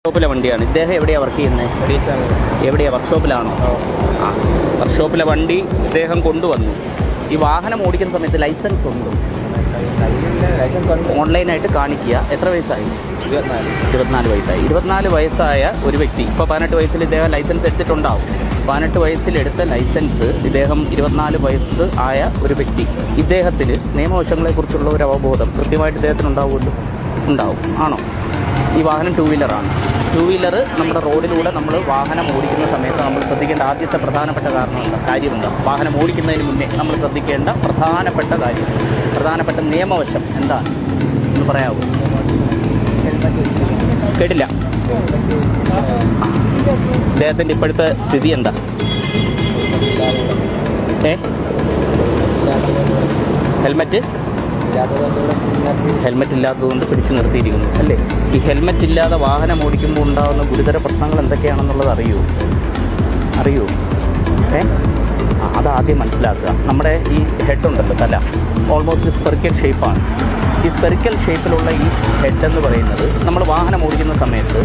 വർക്ക്ഷോപ്പിലെ വണ്ടിയാണ്. ഇദ്ദേഹം എവിടെയാണ് വർക്ക് ചെയ്യുന്നത്? എവിടെയാണ്? വർക്ക്ഷോപ്പിലാണോ? ആ, വർക്ക്ഷോപ്പിലെ വണ്ടി ഇദ്ദേഹം കൊണ്ടുവന്നു. ഈ വാഹനം ഓടിക്കുന്ന സമയത്ത് ലൈസൻസ് ഉണ്ടോ? ഓൺലൈനായിട്ട് കാണിക്കുക. എത്ര വയസ്സായി? 24 വയസ്സായി. 24 വയസ്സായ ഒരു വ്യക്തി ഇപ്പോൾ 18 വയസ്സിൽ ഇദ്ദേഹം ലൈസൻസ് എടുത്തിട്ടുണ്ടാവും. 18 വയസ്സിലെടുത്ത ലൈസൻസ് ഇദ്ദേഹം 24 വയസ്സ് ആയ ഒരു വ്യക്തി. ഇദ്ദേഹത്തിന് നിയമവശങ്ങളെക്കുറിച്ചുള്ള ഒരു അവബോധം കൃത്യമായിട്ട് ഇദ്ദേഹത്തിന് ഉണ്ടാവുമല്ലോ? ഉണ്ടാവും. ആണോ? ഈ വാഹനം 2 വീലറാണ്. 2 വീലർ നമ്മുടെ റോഡിലൂടെ നമ്മൾ വാഹനം ഓടിക്കുന്ന സമയത്ത് നമ്മൾ ശ്രദ്ധിക്കേണ്ട ആദ്യത്തെ പ്രധാനപ്പെട്ട കാര്യമുണ്ട്. വാഹനം ഓടിക്കുന്നതിന് മുന്നേ നമ്മൾ ശ്രദ്ധിക്കേണ്ട പ്രധാനപ്പെട്ട നിയമവശം എന്താണ് എന്ന് പറയാമോ? കേട്ടില്ല. ഇദ്ദേഹത്തിൻ്റെ ഇപ്പോഴത്തെ സ്ഥിതി എന്താ? ഹെൽമെറ്റ് ഇല്ലാത്തതുകൊണ്ട് പിടിച്ചു നിർത്തിയിരിക്കുന്നു അല്ലേ? ഈ ഹെൽമെറ്റ് ഇല്ലാതെ വാഹനം ഓടിക്കുമ്പോൾ ഉണ്ടാകുന്ന ഗുരുതര പ്രശ്നങ്ങൾ എന്തൊക്കെയാണെന്നുള്ളത് അറിയുമോ? അതാദ്യം മനസ്സിലാക്കുക. നമ്മുടെ ഈ ഹെഡ് ഉണ്ടല്ലോ, തല ഓൾമോസ്റ്റ് സ്പെറിക്കൽ ഷേപ്പാണ്. ഈ സ്പെറിക്കൽ ഷേപ്പിലുള്ള ഈ ഹെഡ് എന്ന് പറയുന്നത് നമ്മൾ വാഹനം ഓടിക്കുന്ന സമയത്ത്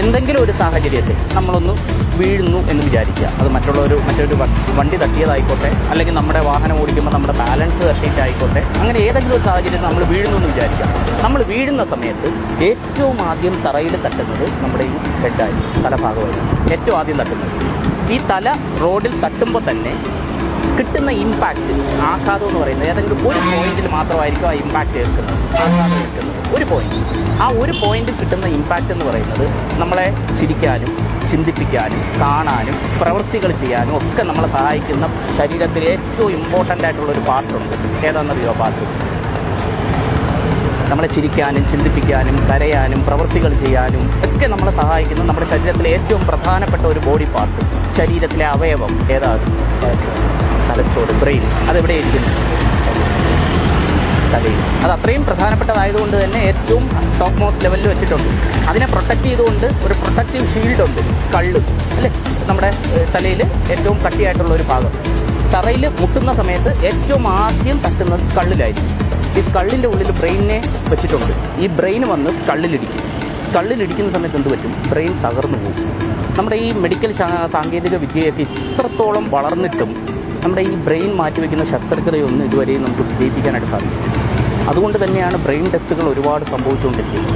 എന്തെങ്കിലും ഒരു സാഹചര്യത്തിൽ നമ്മളൊന്ന് വീഴുന്നു എന്ന് വിചാരിക്കുക. അത് മറ്റൊരു വണ്ടി തട്ടിയതായിക്കോട്ടെ, അല്ലെങ്കിൽ നമ്മുടെ വാഹനം ഓടിക്കുമ്പോൾ നമ്മുടെ ബാലൻസ് തട്ടിയിട്ടായിക്കോട്ടെ, അങ്ങനെ ഏതെങ്കിലും ഒരു സാഹചര്യത്തിൽ നമ്മൾ വീഴുന്നു എന്ന് വിചാരിക്കുക. നമ്മൾ വീഴുന്ന സമയത്ത് ഏറ്റവും ആദ്യം തറയിൽ തട്ടുന്നത് നമ്മുടെ ഈ ഹെഡായി, തലഭാഗമായിരിക്കും ഏറ്റവും ആദ്യം തട്ടുന്നത്. ഈ തല റോഡിൽ തട്ടുമ്പോൾ തന്നെ കിട്ടുന്ന ഇമ്പാക്റ്റ്, ആഘാതം എന്ന് പറയുന്നത് ഏതെങ്കിലും ഒരു പോയിന്റിൽ മാത്രമായിരിക്കും ആ ഇമ്പാക്റ്റ് ഏൽക്കുന്നത്. ഒരു പോയിന്റ്, ആ ഒരു പോയിന്റിൽ കിട്ടുന്ന ഇമ്പാക്റ്റ് എന്ന് പറയുന്നത് നമ്മളെ ചിരിക്കാനും ചിന്തിപ്പിക്കാനും കാണാനും പ്രവൃത്തികൾ ചെയ്യാനും ഒക്കെ നമ്മളെ സഹായിക്കുന്ന ശരീരത്തിൽ ഏറ്റവും ഇമ്പോർട്ടൻ്റ് ആയിട്ടുള്ളൊരു പാർട്ടുണ്ട്. ഏതാണെന്നറിയോ? ബാത്റൂം. നമ്മളെ ചിരിക്കാനും ചിന്തിപ്പിക്കാനും കരയാനും പ്രവൃത്തികൾ ചെയ്യാനും ഒക്കെ നമ്മളെ സഹായിക്കുന്ന നമ്മുടെ ശരീരത്തിലെ ഏറ്റവും പ്രധാനപ്പെട്ട ഒരു ബോഡി പാർട്ട്, ശരീരത്തിലെ അവയവം ഏതാണ്? തലച്ചോറ്, ബ്രെയിൻ. അതെവിടെ ഇരിക്കുന്നു? തലയിൽ. അത് അത്രയും പ്രധാനപ്പെട്ടതായതുകൊണ്ട് തന്നെ ഏറ്റവും ടോപ്പ് മോസ്റ്റ് ലെവലിൽ വെച്ചിട്ടുണ്ട്. അതിനെ പ്രൊട്ടക്റ്റ് ചെയ്തുകൊണ്ട് ഒരു പ്രൊട്ടക്റ്റീവ് ഷീൽഡുണ്ട്, സ്കള്ള് അല്ലേ? നമ്മുടെ തലയിൽ ഏറ്റവും കട്ടിയായിട്ടുള്ള ഒരു ഭാഗം. തറയിൽ മുട്ടുന്ന സമയത്ത് ഏറ്റവും ആദ്യം തട്ടുന്നത് സ്കള്ളിലായിരിക്കും. ഈ സ്കള്ളിൻ്റെ ഉള്ളിൽ ബ്രെയിനിനെ വെച്ചിട്ടുണ്ട്. ഈ ബ്രെയിൻ വന്ന് സ്കള്ളിലിടിക്കുന്ന സമയത്ത് എന്ത് പറ്റും? ബ്രെയിൻ തകർന്നു പോകും. നമ്മുടെ ഈ മെഡിക്കൽ സാങ്കേതിക വിദ്യയൊക്കെ ഇത്രത്തോളം വളർന്നിട്ടും നമ്മുടെ ഈ ബ്രെയിൻ മാറ്റിവെക്കുന്ന ശസ്ത്രക്രിയയൊന്നും ഇതുവരെയും നമുക്ക് വിജയിപ്പിക്കാനായിട്ട് സാധിച്ചിട്ടില്ല. അതുകൊണ്ട് തന്നെയാണ് ബ്രെയിൻ ഡെത്തുകൾ ഒരുപാട് സംഭവിച്ചുകൊണ്ടിരിക്കുന്നത്.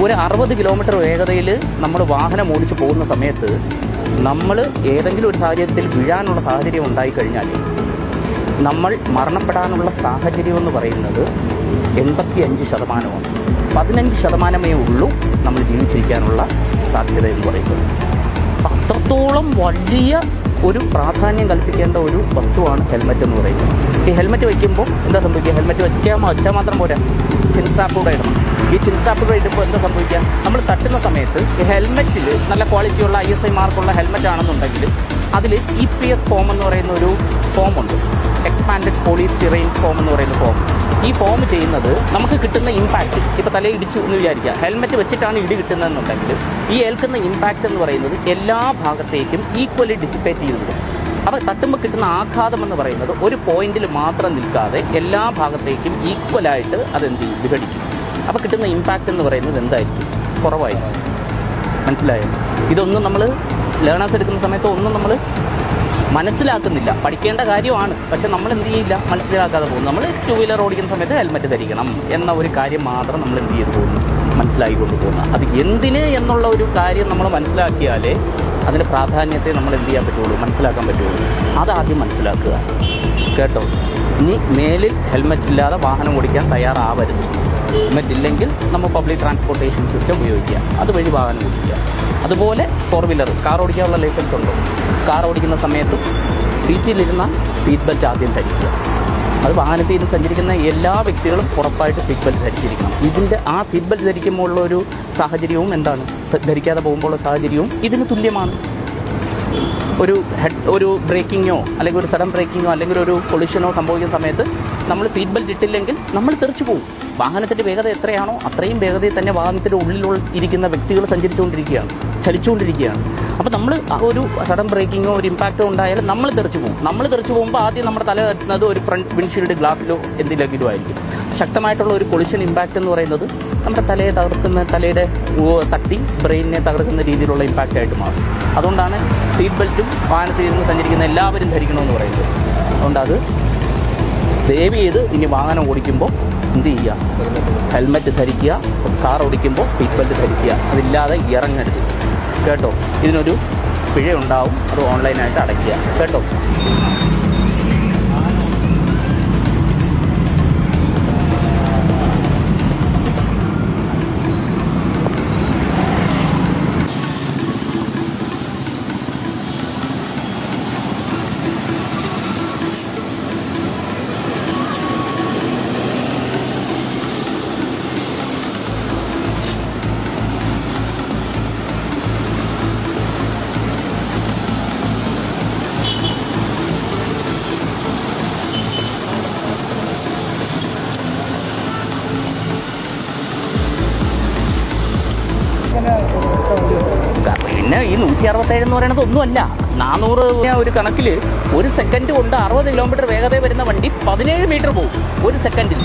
ഒരു 60 കിലോമീറ്റർ വേഗതയിൽ നമ്മൾ വാഹനം ഓടിച്ച് പോകുന്ന സമയത്ത് നമ്മൾ ഏതെങ്കിലും ഒരു സാഹചര്യത്തിൽ വീഴാനുള്ള സാഹചര്യം ഉണ്ടായിക്കഴിഞ്ഞാൽ നമ്മൾ മരണപ്പെടാനുള്ള സാഹചര്യം എന്ന് പറയുന്നത് 85%. 15% ഉള്ളൂ നമ്മൾ ജീവിച്ചിരിക്കാനുള്ള സാധ്യത എന്ന് പറയുന്നത്. അത്രത്തോളം വലിയ ഒരു പ്രാധാന്യം കൽപ്പിക്കേണ്ട ഒരു വസ്തുവാണ് ഹെൽമെറ്റ് എന്ന് പറയുന്നത്. ഈ ഹെൽമെറ്റ് വയ്ക്കുമ്പോൾ എന്താ സംഭവിക്കുക? ഹെൽമെറ്റ് വെച്ചാൽ മാത്രം പോരാ, ചിൻ സ്ട്രാപ്പ് കൂടെ ഇടണം. ഈ ചിൻ സ്ട്രാപ്പ് കൂടെ ഇടുമ്പോൾ എന്താ സംഭവിക്കുക? നമ്മൾ തട്ടുന്ന സമയത്ത് ഈ ഹെൽമെറ്റിൽ നല്ല ക്വാളിറ്റിയുള്ള ISI മാർക്കുള്ള ഹെൽമെറ്റ് ആണെന്നുണ്ടെങ്കിൽ അതിൽ EPS ഫോം എന്ന് പറയുന്ന ഒരു ഫോമുണ്ട്, എക്സ്പാൻഡഡ് പോളിസ്റ്റൈറീൻ ഫോം എന്ന് പറയുന്ന ഫോം. ഈ ഫോം ചെയ്യുന്നത് നമുക്ക് കിട്ടുന്ന ഇമ്പാക്റ്റ്, ഇപ്പോൾ തലയിൽ ഇടിച്ചു എന്ന് വിചാരിക്കുക, ഹെൽമെറ്റ് വെച്ചിട്ടാണ് ഇടി കിട്ടുന്നതെന്നുണ്ടെങ്കിൽ ഈ ഏൽക്കുന്ന ഇമ്പാക്റ്റ് എന്ന് പറയുന്നത് എല്ലാ ഭാഗത്തേക്കും ഈക്വലി ഡിസിപ്പേറ്റ് ചെയ്യുന്നത്. അപ്പോൾ തട്ടുമ്പോൾ കിട്ടുന്ന ആഘാതം എന്ന് പറയുന്നത് ഒരു പോയിന്റിൽ മാത്രം നിൽക്കാതെ എല്ലാ ഭാഗത്തേക്കും ഈക്വലായിട്ട് അതെന്ത് ചെയ്യും? വിഘടിക്കും. അപ്പോൾ കിട്ടുന്ന ഇമ്പാക്റ്റ് എന്ന് പറയുന്നത് എന്തായിരിക്കും? കുറവായിരിക്കും. മനസ്സിലായോ? ഇതൊന്നും നമ്മൾ ലേണേഴ്സ് എടുക്കുന്ന സമയത്ത് ഒന്നും നമ്മൾ മനസ്സിലാക്കുന്നില്ല. പഠിക്കേണ്ട കാര്യമാണ്, പക്ഷെ നമ്മൾ എന്ത് ചെയ്യില്ല, മനസ്സിലാക്കാതെ പോകുന്നു. നമ്മൾ 2 വീലർ ഓടിക്കുന്ന സമയത്ത് ഹെൽമെറ്റ് ധരിക്കണം എന്ന ഒരു കാര്യം മാത്രം നമ്മൾ എന്ത് ചെയ്ത് പോകുന്നു? മനസ്സിലാക്കിക്കൊണ്ട് പോകുന്നു. അത് എന്തിന് എന്നുള്ള ഒരു കാര്യം നമ്മൾ മനസ്സിലാക്കിയാലേ അതിൻ്റെ പ്രാധാന്യത്തെ നമ്മൾ എന്ത് ചെയ്യാൻ പറ്റുള്ളൂ? മനസ്സിലാക്കാൻ പറ്റുള്ളൂ. അതാദ്യം മനസ്സിലാക്കുക, കേട്ടോ? ഇനി മേലിൽ ഹെൽമെറ്റ് ഇല്ലാതെ വാഹനം ഓടിക്കാൻ തയ്യാറാവരുത്. ഹെൽമെറ്റ് ഇല്ലെങ്കിൽ നമ്മൾ പബ്ലിക് ട്രാൻസ്പോർട്ടേഷൻ സിസ്റ്റം ഉപയോഗിക്കുക, അതുവഴി വാഹനം ഓടിക്കുക. അതുപോലെ 4 വീലർ, കാർ ഓടിക്കാനുള്ള ലൈസൻസ് ഉണ്ടോ? കാർ ഓടിക്കുന്ന സമയത്ത് സീറ്റിലിരുന്നാൽ സീറ്റ് ബെൽറ്റ് ആദ്യം ധരിക്കുക. അത് വാഹനത്തിൽ സഞ്ചരിക്കുന്ന എല്ലാ വ്യക്തികളും ഉറപ്പായിട്ട് സീറ്റ് ബെൽറ്റ് ധരിച്ചിരിക്കണം. ഇതിൻ്റെ ആ സീറ്റ് ബെൽറ്റ് ധരിക്കുമ്പോഴുള്ള ഒരു സാഹചര്യവും എന്താണ്? ധരിക്കാതെ പോകുമ്പോഴുള്ള സാഹചര്യവും ഇതിന് തുല്യമാണ്. ഒരു ബ്രേക്കിങ്ങോ അല്ലെങ്കിൽ ഒരു സഡൻ ബ്രേക്കിങ്ങോ അല്ലെങ്കിൽ ഒരു കൊളിഷനോ സംഭവിക്കുന്ന സമയത്ത് നമ്മൾ സീറ്റ് ബെൽറ്റ് ഇട്ടില്ലെങ്കിൽ നമ്മൾ തെറിച്ചു പോകും. വാഹനത്തിൻ്റെ വേഗത എത്രയാണോ അത്രയും വേഗതയിൽ തന്നെ വാഹനത്തിൻ്റെ ഉള്ളിലുള്ള ഇരിക്കുന്ന വ്യക്തികൾ സഞ്ചരിച്ചുകൊണ്ടിരിക്കുകയാണ്, ചലിച്ചുകൊണ്ടിരിക്കുകയാണ്. അപ്പോൾ നമ്മൾ ഒരു സഡൻ ബ്രേക്കിങ്ങോ ഒരു ഇമ്പാക്റ്റോ ഉണ്ടായാലും നമ്മൾ തെറിച്ചു പോകും. നമ്മൾ തെറിച്ചു പോകുമ്പോൾ ആദ്യം നമ്മുടെ തല എത്തുന്നത് ഒരു ഫ്രണ്ട് വിൻഷീൽഡ് ഗ്ലാസ്സിലോ എന്തിലെങ്കിലും ആയിരിക്കും. ശക്തമായിട്ടുള്ള ഒരു കൊളിഷൻ ഇമ്പാക്റ്റ് എന്ന് പറയുന്നത് നമ്മുടെ തലയെ തകർക്കുന്ന, തലയുടെ തട്ടി ബ്രെയിനിനെ തകർക്കുന്ന രീതിയിലുള്ള ഇമ്പാക്റ്റ് ആയിട്ട് മാറും. അതുകൊണ്ടാണ് സീറ്റ് ബെൽറ്റും വാഹനത്തിൽ ഇരുന്ന് സഞ്ചരിക്കുന്ന എല്ലാവരും ധരിക്കണമെന്ന് പറയുന്നത്. അതുകൊണ്ട് അത് ദയവ് ചെയ്ത് ഇനി വാഹനം ഓടിക്കുമ്പോൾ എന്ത് ചെയ്യുക, ഹെൽമെറ്റ് ധരിക്കുക, കാർ ഓടിക്കുമ്പോൾ സീറ്റ് ബെൽറ്റ് ധരിക്കുക, അതില്ലാതെ ഇറങ്ങരുത് കേട്ടോ. ഇതിനൊരു പിഴയുണ്ടാവും, അത് ഓൺലൈനായിട്ട് അടയ്ക്കുക കേട്ടോ. പിന്നെ ഈ 167 എന്ന് പറയുന്നത് ഒന്നുമല്ല. 400 ഒരു കണക്കിൽ ഒരു സെക്കൻഡ് കൊണ്ട് 60 കിലോമീറ്റർ വേഗത വരുന്ന വണ്ടി 17 മീറ്റർ പോകും ഒരു സെക്കൻഡിൽ.